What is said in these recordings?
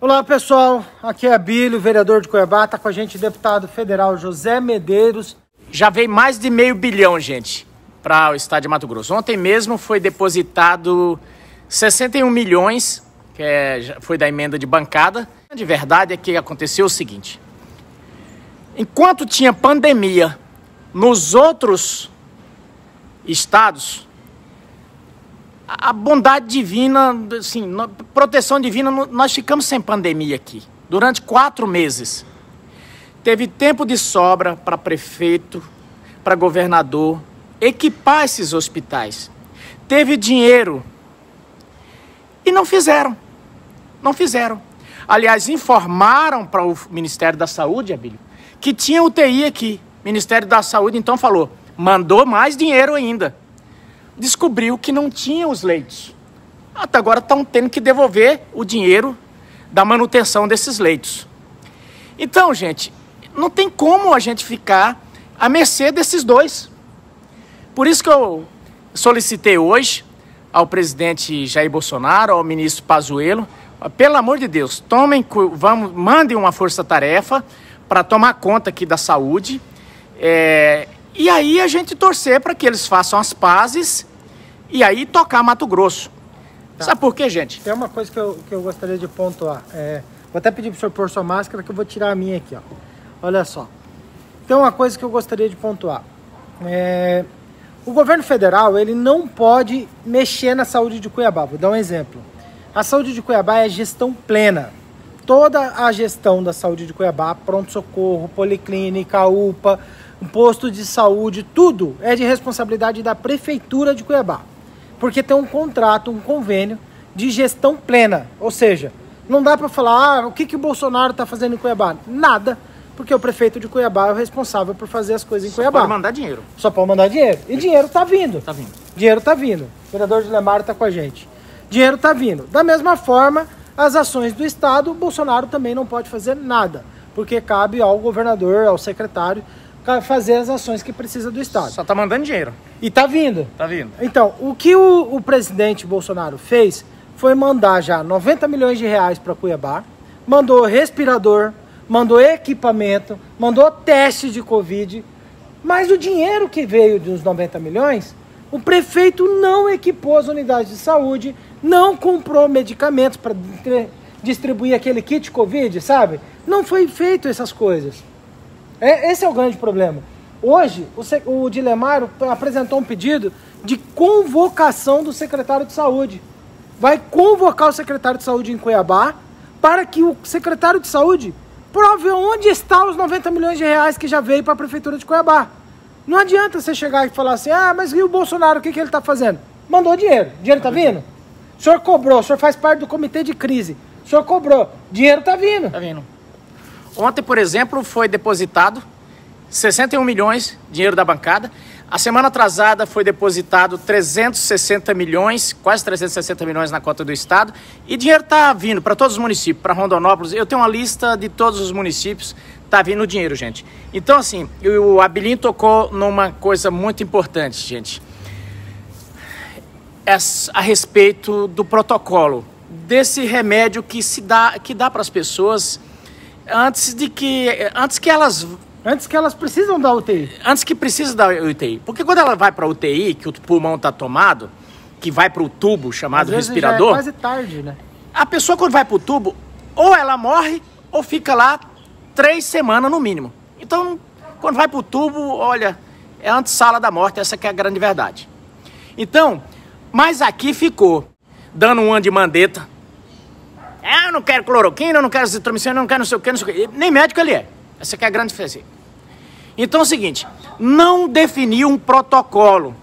Olá pessoal, aqui é Abílio, vereador de Cuiabá, está com a gente o deputado federal José Medeiros. Já veio mais de $500 milhão, gente, para o estado de Mato Grosso. Ontem mesmo foi depositado 61 milhões, foi da emenda de bancada. De verdade é que aconteceu o seguinte: enquanto tinha pandemia nos outros estados, a bondade divina, assim, proteção divina, nós ficamos sem pandemia aqui durante 4 meses. Teve tempo de sobra para prefeito, para governador equipar esses hospitais. Teve dinheiro e não fizeram. Não fizeram. Aliás, informaram para o Ministério da Saúde, Abílio, que tinha UTI aqui. O Ministério da Saúde então falou, mandou mais dinheiro ainda. Descobriu que não tinha os leitos. Até agora estão tendo que devolver o dinheiro da manutenção desses leitos. Então, gente, não tem como a gente ficar à mercê desses dois. Por isso que eu solicitei hoje ao presidente Jair Bolsonaro, ao ministro Pazuello, pelo amor de Deus, mandem uma força-tarefa para tomar conta aqui da saúde. E aí a gente torcer para que eles façam as pazes e aí tocar Mato Grosso. Tá. Sabe por quê, gente? Tem uma coisa que eu gostaria de pontuar. Vou até pedir para o senhor pôr sua máscara que eu vou tirar a minha aqui, ó. Olha só. Tem uma coisa que eu gostaria de pontuar. O governo federal, ele não pode mexer na saúde de Cuiabá. Vou dar um exemplo. A saúde de Cuiabá é gestão plena. Toda a gestão da saúde de Cuiabá, pronto-socorro, policlínica, UPA, posto de saúde, tudo é de responsabilidade da Prefeitura de Cuiabá. Porque tem um contrato, um convênio de gestão plena. Ou seja, não dá para falar, o que o Bolsonaro está fazendo em Cuiabá? Nada, porque o prefeito de Cuiabá é o responsável por fazer as coisas em Cuiabá. Só pode mandar dinheiro. Só pode mandar dinheiro. E dinheiro está vindo. Tá vindo. Dinheiro está vindo. O vereador Dilemar está com a gente. Dinheiro está vindo. Da mesma forma, as ações do Estado, o Bolsonaro também não pode fazer nada, porque cabe ao governador, ao secretário, fazer as ações que precisa do Estado. Só tá mandando dinheiro. E tá vindo. Tá vindo. Então, o que o presidente Bolsonaro fez foi mandar já 90 milhões de reais para Cuiabá, mandou respirador, mandou equipamento, mandou teste de Covid, mas o dinheiro que veio dos 90 milhões, o prefeito não equipou as unidades de saúde, não comprou medicamentos para distribuir aquele kit Covid, sabe? Não foi feito essas coisas. Esse é o grande problema. Hoje, o Dilemar apresentou um pedido de convocação do secretário de saúde. Vai convocar o secretário de saúde em Cuiabá para que o secretário de saúde prove onde estão os 90 milhões de reais que já veio para a Prefeitura de Cuiabá. Não adianta você chegar e falar assim, mas e o Bolsonaro, o que ele está fazendo? Mandou dinheiro. Dinheiro está vindo? O senhor cobrou, o senhor faz parte do comitê de crise. O senhor cobrou, dinheiro está vindo. Tá vindo. Ontem, por exemplo, foi depositado 61 milhões, dinheiro da bancada. A semana atrasada foi depositado 360 milhões, quase 360 milhões na conta do Estado. E dinheiro está vindo para todos os municípios, para Rondonópolis. Eu tenho uma lista de todos os municípios, está vindo dinheiro, gente. Então, assim, o Abilinho tocou numa coisa muito importante, gente. A respeito do protocolo, desse remédio que dá para as pessoas antes que elas precisam da UTI. Antes que precisa da UTI. Porque quando ela vai para a UTI, que o pulmão está tomado, que vai para o tubo chamado respirador... Já é quase tarde, né? A pessoa quando vai para o tubo, ou ela morre, ou fica lá 3 semanas no mínimo. Então, quando vai para o tubo, olha, é a antessala da morte, essa que é a grande verdade. Então, mas aqui ficou, dando um ano de mandeta. Eu não quero cloroquina, eu não quero azitromicina, eu não quero não sei o que, não sei o que. Nem médico ele é. Essa aqui é a grande diferença. Então é o seguinte, não definiu um protocolo.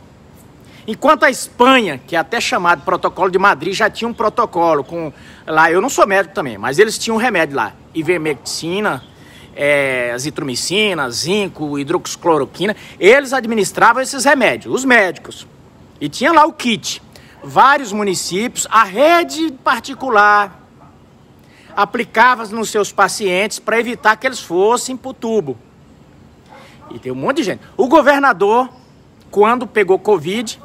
Enquanto a Espanha, que é até chamado protocolo de Madrid, já tinha um protocolo com... Lá, eu não sou médico também, mas eles tinham um remédio lá. Ivermectina, azitromicina, zinco, hidroxicloroquina. Eles administravam esses remédios, os médicos. E tinha lá o kit. Vários municípios, a rede particular aplicava nos seus pacientes para evitar que eles fossem para o tubo. E tem um monte de gente. O governador, quando pegou Covid,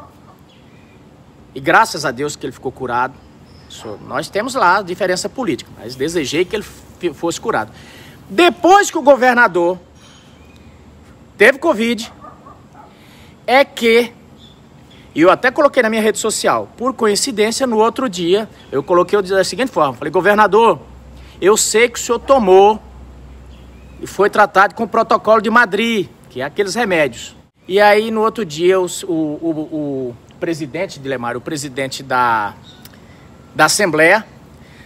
e graças a Deus que ele ficou curado, Nós temos lá a diferença política, mas desejei que ele fosse curado. Depois que o governador teve Covid, é que, e eu até coloquei na minha rede social, por coincidência, no outro dia, eu coloquei da seguinte forma, falei, governador, eu sei que o senhor tomou e foi tratado com o protocolo de Madrid, que é aqueles remédios. E aí, no outro dia, o presidente, Dilemar, o presidente da Assembleia,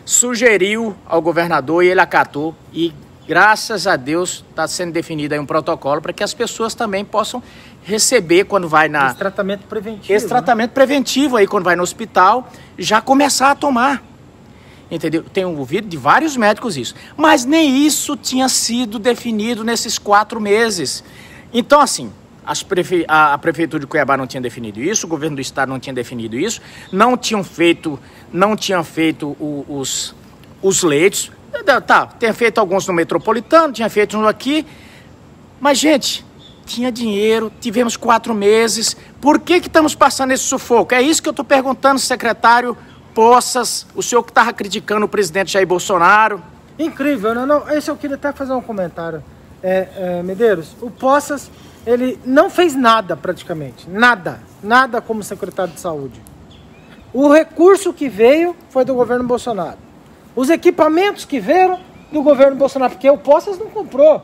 sugeriu ao governador e ele acatou e, graças a Deus, está sendo definido aí um protocolo para que as pessoas também possam receber quando vai na... Esse tratamento preventivo. Esse tratamento preventivo aí, quando vai no hospital, já começar a tomar. Entendeu? Tenho ouvido de vários médicos isso. Mas nem isso tinha sido definido nesses 4 meses. Então, assim, a Prefeitura de Cuiabá não tinha definido isso, o governo do estado não tinha definido isso, não tinham feito os leitos. Tá, tinha feito alguns no Metropolitano, tinha feito um aqui. Mas, gente, tinha dinheiro, tivemos 4 meses. Por que estamos passando esse sufoco? É isso que eu estou perguntando, secretário Poças, o senhor que estava criticando o presidente Jair Bolsonaro. Incrível, não, esse eu queria até fazer um comentário. Medeiros, o Poças, ele não fez nada praticamente, nada como secretário de saúde. O recurso que veio foi do governo Bolsonaro. Os equipamentos que vieram do governo Bolsonaro, porque o Poças não comprou.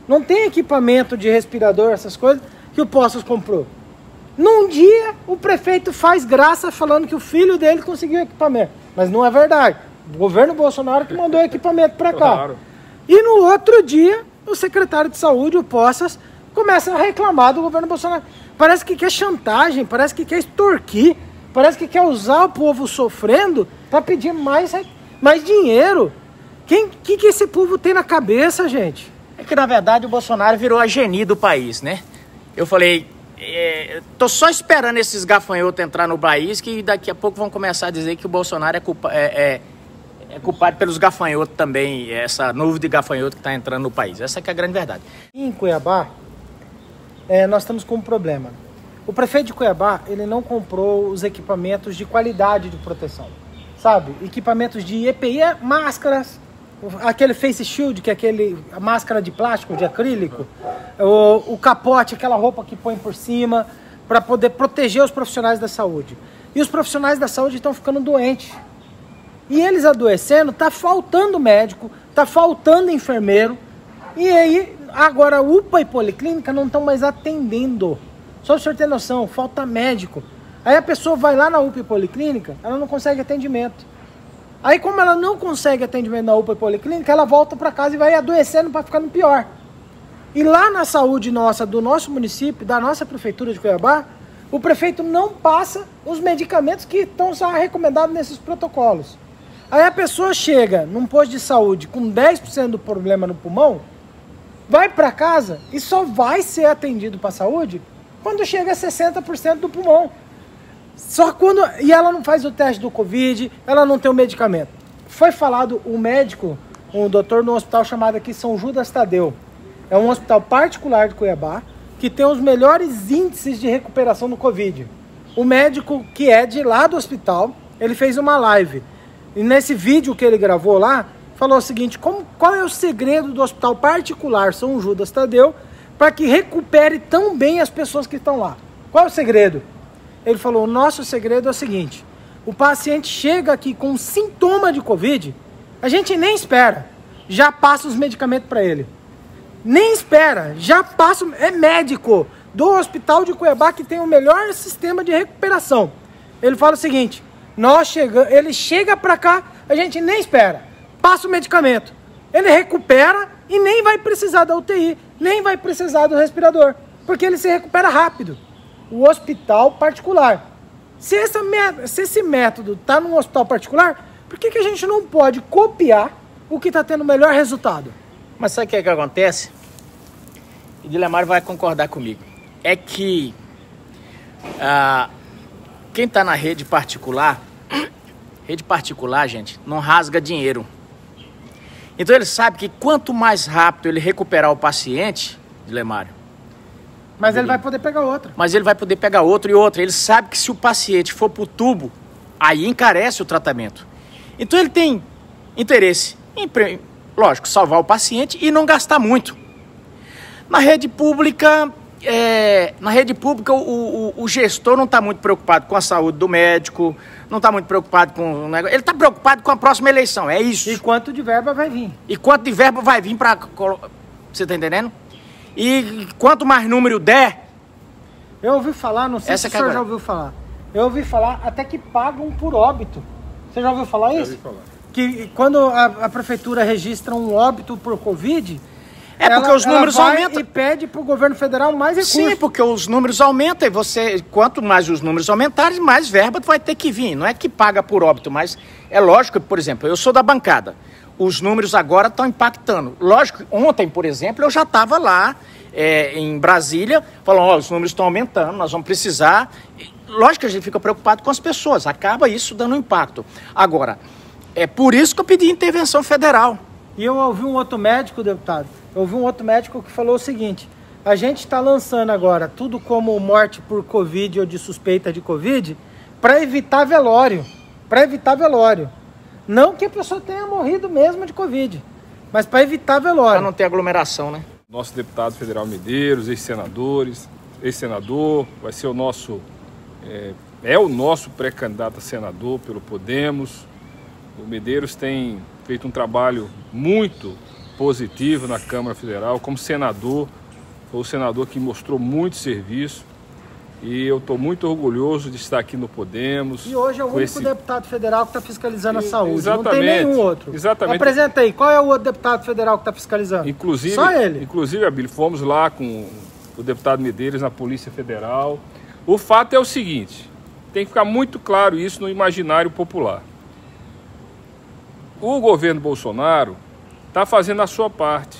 Não tem equipamento de respirador, essas coisas, que o Poças comprou. Num dia, o prefeito faz graça falando que o filho dele conseguiu equipamento. Mas não é verdade. O governo Bolsonaro que mandou equipamento para cá. Claro. E no outro dia, o secretário de saúde, o Poças, começa a reclamar do governo Bolsonaro. Parece que quer chantagem, parece que quer extorquir, parece que quer usar o povo sofrendo para pedir mais dinheiro. Que esse povo tem na cabeça, gente? É que, na verdade, o Bolsonaro virou a geni do país, né? Eu falei... tô só esperando esses gafanhotos entrar no país, que daqui a pouco vão começar a dizer que o Bolsonaro é culpado pelos gafanhotos também, essa nuvem de gafanhoto que está entrando no país. Essa que é a grande verdade. Em Cuiabá, nós estamos com um problema. O prefeito de Cuiabá, ele não comprou os equipamentos de qualidade de proteção, sabe? Equipamentos de EPI, máscaras, aquele face shield, que é a máscara de plástico, de acrílico, o capote, aquela roupa que põe por cima, para poder proteger os profissionais da saúde. E os profissionais da saúde estão ficando doentes. E eles adoecendo, tá faltando médico, tá faltando enfermeiro. E aí, agora a UPA e Policlínica não estão mais atendendo. Só para o senhor ter noção, falta médico. Aí a pessoa vai lá na UPA e Policlínica, ela não consegue atendimento. Aí, como ela não consegue atendimento na UPA e Policlínica, ela volta para casa e vai adoecendo para ficar no pior. E lá na saúde nossa, do nosso município, da nossa prefeitura de Cuiabá, o prefeito não passa os medicamentos que estão só recomendados nesses protocolos. Aí a pessoa chega num posto de saúde com 10% do problema no pulmão, vai para casa e só vai ser atendido para a saúde quando chega a 60% do pulmão. E ela não faz o teste do Covid, ela não tem o medicamento. Foi falado, o médico, um doutor num hospital chamado aqui São Judas Tadeu. É um hospital particular de Cuiabá, que tem os melhores índices de recuperação do Covid. O médico que é de lá do hospital, ele fez uma live. E nesse vídeo que ele gravou lá, falou o seguinte, qual é o segredo do hospital particular São Judas Tadeu para que recupere tão bem as pessoas que estão lá? Qual é o segredo? Ele falou, o nosso segredo é o seguinte, o paciente chega aqui com sintoma de Covid, a gente nem espera, já passa os medicamentos para ele. Nem espera, já passa, é médico do Hospital de Cuiabá que tem o melhor sistema de recuperação. Ele fala o seguinte, ele chega para cá, a gente nem espera, passa o medicamento, ele recupera e nem vai precisar da UTI, nem vai precisar do respirador, porque ele se recupera rápido. O hospital particular. Se esse método está num hospital particular, por que a gente não pode copiar o que está tendo o melhor resultado? Mas sabe o que é que acontece? E Dilemar vai concordar comigo. É que quem está na rede particular, gente, não rasga dinheiro. Então ele sabe que quanto mais rápido ele recuperar o paciente, Dilemário, mas ele vai poder pegar outro. Mas ele vai poder pegar outro e outro. Ele sabe que se o paciente for pro tubo, aí encarece o tratamento. Então ele tem interesse em, lógico, salvar o paciente e não gastar muito. Na rede pública, o gestor não está muito preocupado com a saúde do médico, não está muito preocupado com o negócio. Ele está preocupado com a próxima eleição, é isso. E quanto de verba vai vir. E quanto de verba vai vir para... Você está entendendo? E quanto mais número der... Eu ouvi falar, não sei se o senhor já ouviu falar. Eu ouvi falar até que pagam por óbito. Você já ouviu falar isso? Já ouvi falar. Que quando a prefeitura registra um óbito por Covid... porque os números aumentam. E pede para o governo federal mais recursos. Sim, porque os números aumentam e quanto mais os números aumentarem, mais verba vai ter que vir. Não é que paga por óbito, mas é lógico que, por exemplo, eu sou da bancada. Os números agora estão impactando. Lógico, ontem, por exemplo, eu já estava lá em Brasília, falando, os números estão aumentando, nós vamos precisar. Lógico que a gente fica preocupado com as pessoas, acaba isso dando impacto. Agora, é por isso que eu pedi intervenção federal. E eu ouvi um outro médico, deputado, que falou o seguinte: a gente está lançando agora tudo como morte por Covid ou de suspeita de Covid para evitar velório. Não que a pessoa tenha morrido mesmo de Covid, mas para evitar velório. Para não ter aglomeração, né? Nosso deputado federal Medeiros, ex-senador, vai ser o nosso pré-candidato a senador pelo Podemos. O Medeiros tem feito um trabalho muito positivo na Câmara Federal, como senador, foi o senador que mostrou muito serviço e eu estou muito orgulhoso de estar aqui no Podemos. E hoje é o único deputado federal que está fiscalizando a saúde, exatamente, não tem nenhum outro. Exatamente. Apresenta aí, qual é o outro deputado federal que está fiscalizando? Inclusive, só ele. Inclusive, Abílio, fomos lá com o deputado Medeiros na Polícia Federal. O fato é o seguinte, tem que ficar muito claro isso no imaginário popular. O governo Bolsonaro está fazendo a sua parte.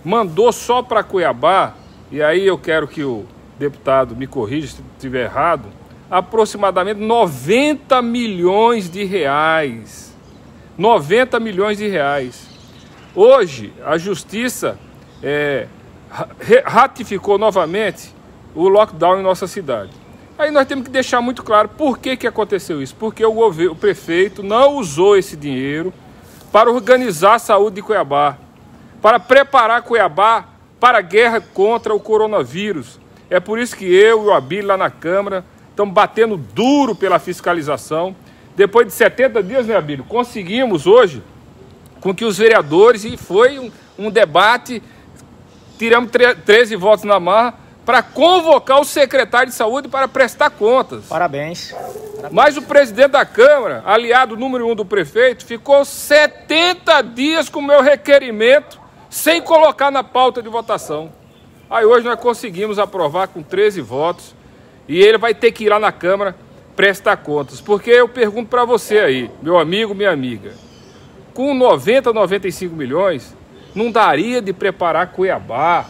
Mandou só para Cuiabá, e aí eu quero que o deputado me corrija se estiver errado, aproximadamente 90 milhões de reais. 90 milhões de reais. Hoje, a Justiça ratificou novamente o lockdown em nossa cidade. Aí nós temos que deixar muito claro por que aconteceu isso. Porque o prefeito não usou esse dinheiro para organizar a saúde de Cuiabá, para preparar Cuiabá para a guerra contra o coronavírus. É por isso que eu e o Abílio lá na Câmara estamos batendo duro pela fiscalização. Depois de 70 dias, né, Abílio, conseguimos hoje com que os vereadores, e foi um debate, tiramos 13 votos na marra, para convocar o secretário de saúde para prestar contas. Parabéns. Mas o presidente da Câmara, aliado número 1 do prefeito, ficou 70 dias com o meu requerimento sem colocar na pauta de votação. Aí hoje nós conseguimos aprovar com 13 votos e ele vai ter que ir lá na Câmara prestar contas. Porque eu pergunto para você aí, meu amigo, minha amiga, com 90, 95 milhões, não daria de preparar Cuiabá,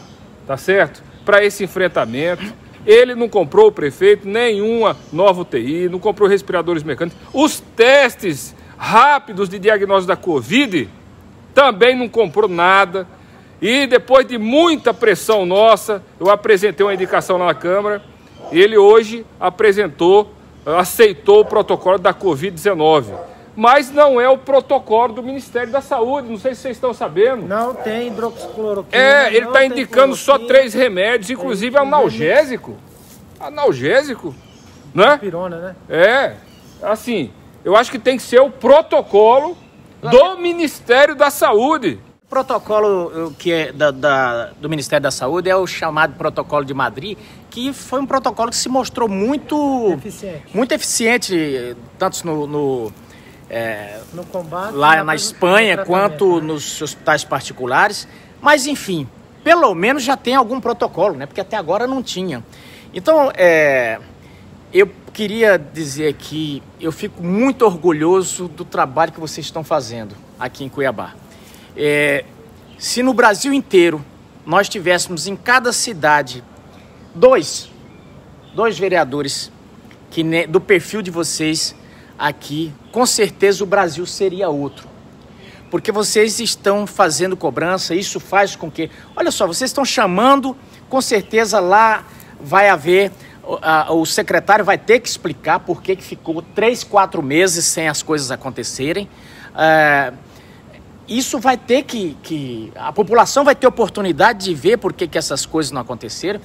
tá certo? Para esse enfrentamento. Ele não comprou, o prefeito, nenhuma nova UTI, não comprou respiradores mecânicos. Os testes rápidos de diagnóstico da Covid também não comprou nada. E depois de muita pressão nossa, eu apresentei uma indicação lá na Câmara. Ele hoje aceitou o protocolo da Covid-19. Mas não é o protocolo do Ministério da Saúde, não sei se vocês estão sabendo. Não tem hidroxicloroquina. Ele está indicando só 3 remédios, inclusive analgésico. Analgésico, né? Pirona, né? Assim, eu acho que tem que ser o protocolo do Ministério da Saúde. O protocolo que é do Ministério da Saúde é o chamado Protocolo de Madrid, que foi um protocolo que se mostrou muito eficiente, tanto no combate, lá na Espanha quanto nos hospitais particulares, mas enfim, pelo menos já tem algum protocolo, né? Porque até agora não tinha. Então, eu queria dizer que eu fico muito orgulhoso do trabalho que vocês estão fazendo aqui em Cuiabá. Se no Brasil inteiro nós tivéssemos em cada cidade dois vereadores do perfil de vocês aqui, com certeza o Brasil seria outro. Porque vocês estão fazendo cobrança, isso faz com que... Olha só, vocês estão chamando, com certeza lá vai haver o secretário vai ter que explicar por que ficou 3, 4 meses sem as coisas acontecerem. Isso vai ter que... A população vai ter oportunidade de ver por que essas coisas não aconteceram.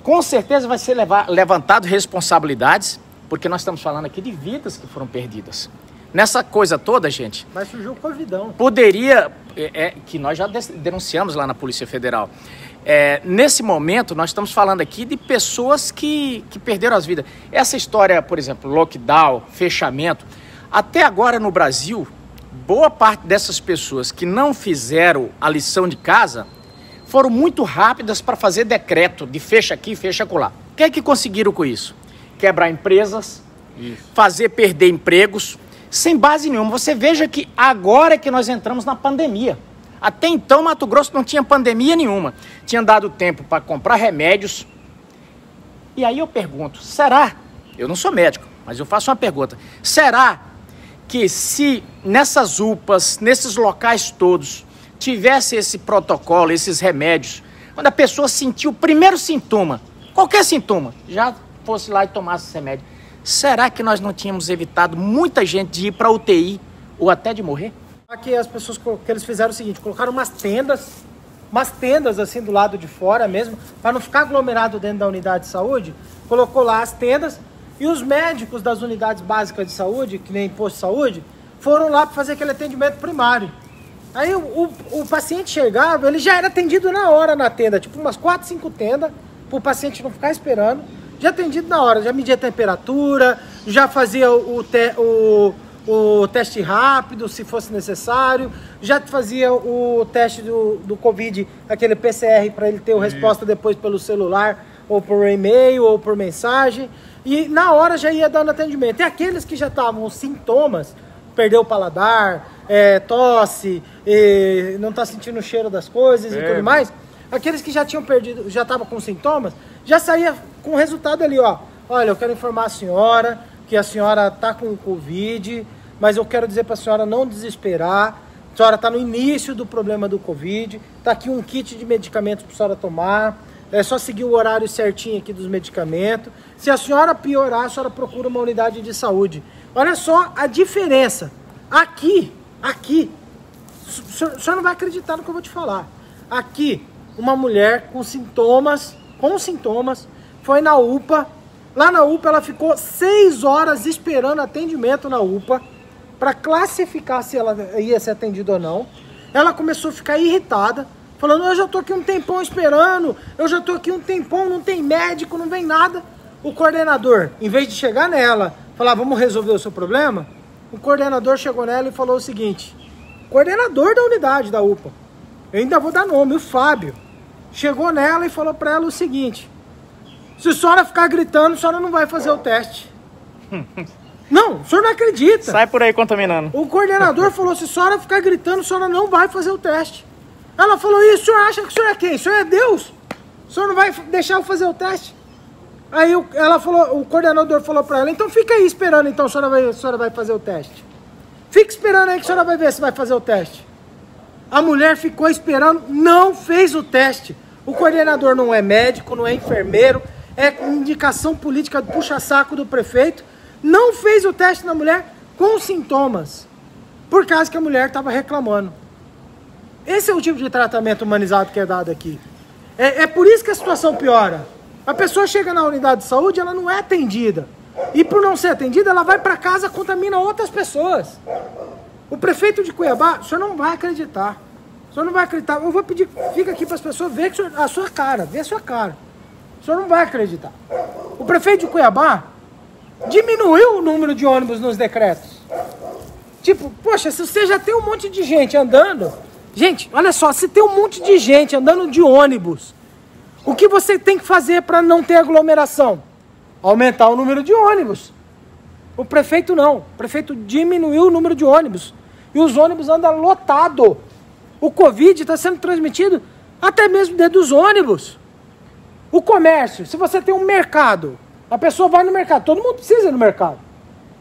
Com certeza vai ser levantado responsabilidades, porque nós estamos falando aqui de vidas que foram perdidas. Nessa coisa toda, gente... Vai surgir o Covidão. Poderia... que nós já denunciamos lá na Polícia Federal. Nesse momento, nós estamos falando aqui de pessoas que perderam as vidas. Essa história, por exemplo, lockdown, fechamento... Até agora no Brasil, boa parte dessas pessoas que não fizeram a lição de casa foram muito rápidas para fazer decreto de fecha aqui, fecha acolá. O que é que conseguiram com isso? Quebrar empresas, fazer perder empregos, sem base nenhuma. Você veja que agora é que nós entramos na pandemia. Até então, Mato Grosso não tinha pandemia nenhuma. Tinha dado tempo para comprar remédios. E aí eu pergunto, será? Eu não sou médico, mas eu faço uma pergunta. Será que se nessas UPAs, nesses locais todos, tivesse esse protocolo, esses remédios, quando a pessoa sentiu o primeiro sintoma, qualquer sintoma, já fosse lá e tomasse esse remédio, será que nós não tínhamos evitado muita gente de ir para UTI ou até de morrer? Aqui as pessoas que eles fizeram o seguinte, colocaram umas tendas assim do lado de fora mesmo, para não ficar aglomerado dentro da unidade de saúde, colocou lá as tendas e os médicos das unidades básicas de saúde, que nem posto de saúde, foram lá para fazer aquele atendimento primário. Aí o paciente chegava, ele já era atendido na hora na tenda, tipo umas 4, 5 tendas, para o paciente não ficar esperando, já atendido na hora, já media a temperatura, já fazia o teste rápido, se fosse necessário, já fazia o teste do Covid, aquele PCR, para ele ter a resposta depois pelo celular, ou por e-mail, ou por mensagem, e na hora já ia dando atendimento. E aqueles que já estavam com sintomas, perdeu o paladar, tosse, não está sentindo o cheiro das coisas e tudo mais, aqueles que já tinham perdido, já estavam com sintomas, já saía com o resultado ali, ó. Olha, eu quero informar a senhora que a senhora está com o Covid, mas eu quero dizer para a senhora não desesperar. A senhora está no início do problema do Covid, está aqui um kit de medicamentos para a senhora tomar, é só seguir o horário certinho aqui dos medicamentos. Se a senhora piorar, a senhora procura uma unidade de saúde. Olha só a diferença. Aqui, o senhor não vai acreditar no que eu vou te falar. Aqui, uma mulher com sintomas, foi na UPA. Lá na UPA ela ficou 6 horas esperando atendimento na UPA para classificar se ela ia ser atendida ou não. Ela começou a ficar irritada, falando, eu já estou aqui um tempão esperando, eu já estou aqui um tempão, não tem médico, não vem nada. O coordenador, em vez de chegar nela, falar, vamos resolver o seu problema, o coordenador chegou nela e falou o seguinte, coordenador da unidade da UPA, eu ainda vou dar nome, o Fábio, chegou nela e falou para ela o seguinte, se a senhora ficar gritando, a senhora não vai fazer o teste. Não, o senhor não acredita. Sai por aí contaminando. O coordenador falou, se a senhora ficar gritando, a senhora não vai fazer o teste. Ela falou, e o senhor acha que o senhor é quem? O senhor é Deus? O senhor não vai deixar eu fazer o teste? Aí ela falou, o coordenador falou para ela, então fica aí esperando, então a senhora vai fazer o teste. Fica esperando aí que a senhora vai ver se vai fazer o teste. A mulher ficou esperando, não fez o teste. O coordenador não é médico, não é enfermeiro, é indicação política do puxa-saco do prefeito, não fez o teste na mulher com sintomas, por causa que a mulher estava reclamando. Esse é o tipo de tratamento humanizado que é dado aqui. É por isso que a situação piora. A pessoa chega na unidade de saúde, ela não é atendida. E por não ser atendida, ela vai para casa e contamina outras pessoas. O prefeito de Cuiabá, o senhor não vai acreditar. O senhor não vai acreditar. Eu vou pedir, fica aqui para as pessoas verem a sua cara, ver a sua cara. O senhor não vai acreditar. O prefeito de Cuiabá diminuiu o número de ônibus nos decretos. Tipo, poxa, se você já tem um monte de gente andando... Gente, olha só, se tem um monte de gente andando de ônibus, o que você tem que fazer para não ter aglomeração? Aumentar o número de ônibus. O prefeito não. O prefeito diminuiu o número de ônibus. E os ônibus andam lotados. O Covid está sendo transmitido até mesmo dentro dos ônibus. O comércio, se você tem um mercado, a pessoa vai no mercado, todo mundo precisa ir no mercado.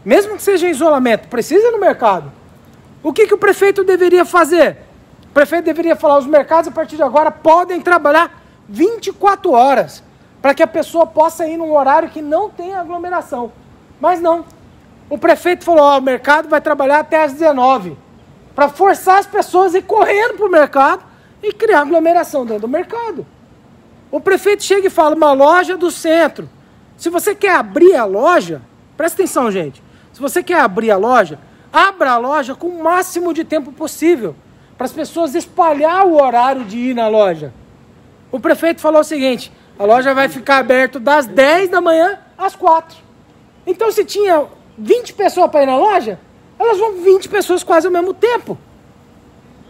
Mesmo que seja em isolamento, precisa ir no mercado. O que o prefeito deveria fazer? O prefeito deveria falar, os mercados a partir de agora podem trabalhar 24 horas. para que a pessoa possa ir num horário que não tenha aglomeração. Mas não. O prefeito falou, ó, o mercado vai trabalhar até às 19, para forçar as pessoas a ir correndo para o mercado e criar aglomeração dentro do mercado. O prefeito chega e fala, uma loja do centro. Se você quer abrir a loja, presta atenção, gente. Se você quer abrir a loja, abra a loja com o máximo de tempo possível, para as pessoas espalhar o horário de ir na loja. O prefeito falou o seguinte, a loja vai ficar aberta das 10 da manhã às 4. Então, se tinha 20 pessoas para ir na loja, elas vão 20 pessoas quase ao mesmo tempo.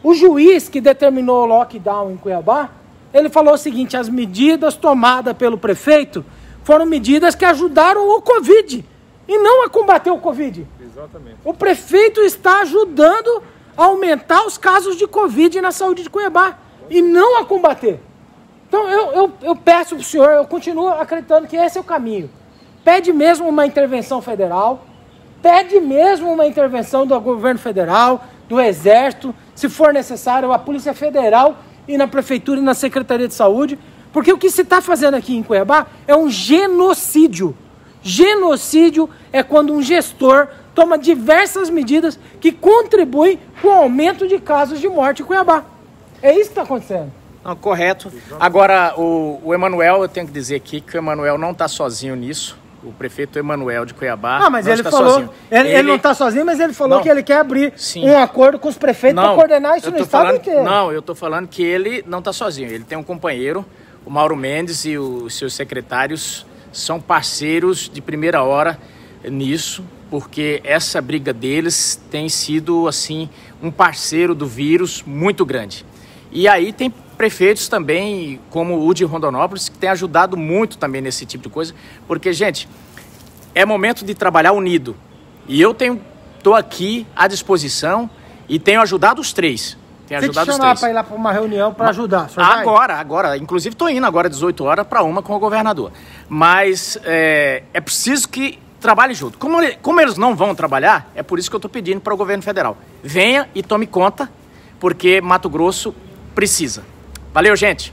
O juiz que determinou o lockdown em Cuiabá, ele falou o seguinte, as medidas tomadas pelo prefeito foram medidas que ajudaram o Covid e não a combater o Covid. Exatamente. O prefeito está ajudando a aumentar os casos de Covid na saúde de Cuiabá e não a combater. Então eu peço para o senhor, eu continuo acreditando que esse é o caminho. Pede mesmo uma intervenção federal, pede mesmo uma intervenção do governo federal, do Exército, se for necessário, a Polícia Federal e na Prefeitura e na Secretaria de Saúde, porque o que se está fazendo aqui em Cuiabá é um genocídio. Genocídio é quando um gestor toma diversas medidas que contribuem com o aumento de casos de morte em Cuiabá. É isso que está acontecendo. Não, correto. Agora, o Emanuel, eu tenho que dizer aqui que o Emanuel não está sozinho nisso. O prefeito Emanuel de Cuiabá. Ah, mas ele falou. Ele não está sozinho, mas ele falou que ele quer abrir um acordo com os prefeitos para coordenar isso no estado inteiro. Não, eu estou falando que ele não está sozinho. Ele tem um companheiro, o Mauro Mendes, e os seus secretários são parceiros de primeira hora nisso, porque essa briga deles tem sido, assim, um parceiro do vírus muito grande. E aí tem prefeitos também, como o de Rondonópolis, que tem ajudado muito também nesse tipo de coisa, porque, gente, é momento de trabalhar unido. E eu estou aqui à disposição e tenho ajudado os três. Tenho ajudado os três. Para ir lá para uma reunião para ajudar. Agora. Inclusive estou indo agora 18 horas para uma com o governador. Mas é preciso que trabalhe junto. Como eles não vão trabalhar, é por isso que eu estou pedindo para o governo federal. Venha e tome conta, porque Mato Grosso precisa. Valeu, gente!